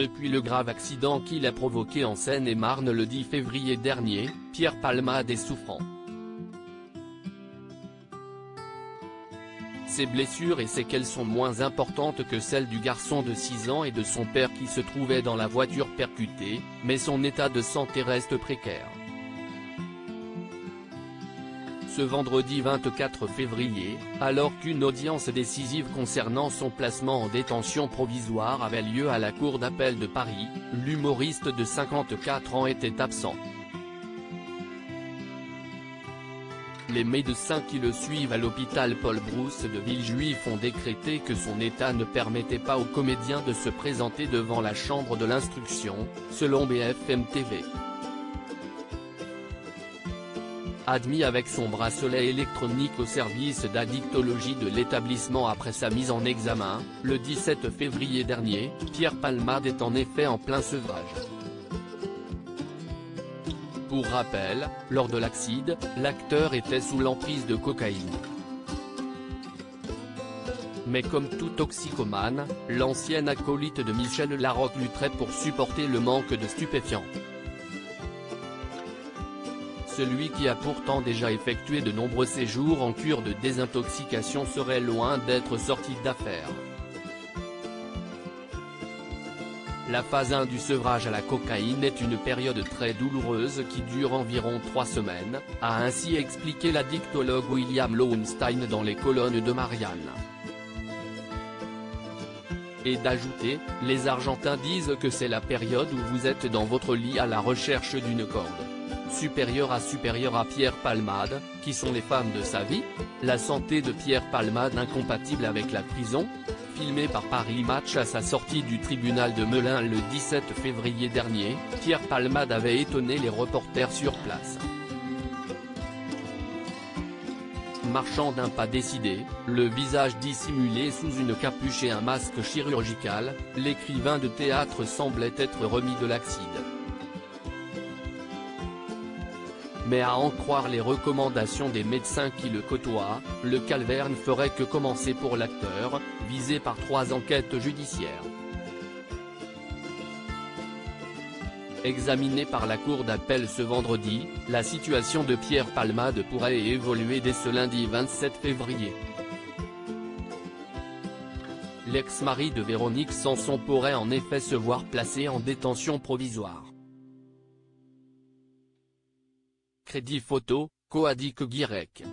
Depuis le grave accident qu'il a provoqué en Seine-et-Marne le 10 février dernier, Pierre Palmade est souffrant. Ses blessures et séquelles sont moins importantes que celles du garçon de 6 ans et de son père qui se trouvaient dans la voiture percutée, mais son état de santé reste précaire. Ce vendredi 24 février, alors qu'une audience décisive concernant son placement en détention provisoire avait lieu à la Cour d'appel de Paris, l'humoriste de 54 ans était absent. Les médecins qui le suivent à l'hôpital Paul Brousse de Villejuif ont décrété que son état ne permettait pas au comédien de se présenter devant la chambre de l'instruction, selon BFM TV. Admis avec son bracelet électronique au service d'addictologie de l'établissement après sa mise en examen, le 17 février dernier, Pierre Palmade est en effet en plein sevrage. Pour rappel, lors de l'accident, l'acteur était sous l'emprise de cocaïne. Mais comme tout toxicomane, l'ancien acolyte de Michel Larocque lutterait pour supporter le manque de stupéfiants. Celui qui a pourtant déjà effectué de nombreux séjours en cure de désintoxication serait loin d'être sorti d'affaire. La phase 1 du sevrage à la cocaïne est une période très douloureuse qui dure environ 3 semaines, a ainsi expliqué l'addictologue William Lowenstein dans les colonnes de Marianne. Et d'ajouter, les Argentins disent que c'est la période où vous êtes dans votre lit à la recherche d'une corde supérieure à Pierre Palmade, qui sont les femmes de sa vie, la santé de Pierre Palmade incompatible avec la prison. Filmé par Paris Match à sa sortie du tribunal de Melun le 17 février dernier, Pierre Palmade avait étonné les reporters sur place. Marchant d'un pas décidé, le visage dissimulé sous une capuche et un masque chirurgical, l'écrivain de théâtre semblait être remis de l'accident. Mais à en croire les recommandations des médecins qui le côtoient, le calvaire ne ferait que commencer pour l'acteur, visé par 3 enquêtes judiciaires. Examinée par la Cour d'appel ce vendredi, la situation de Pierre Palmade pourrait évoluer dès ce lundi 27 février. L'ex-mari de Véronique Sanson pourrait en effet se voir placé en détention provisoire. Crédit photo, Coadic Guirec.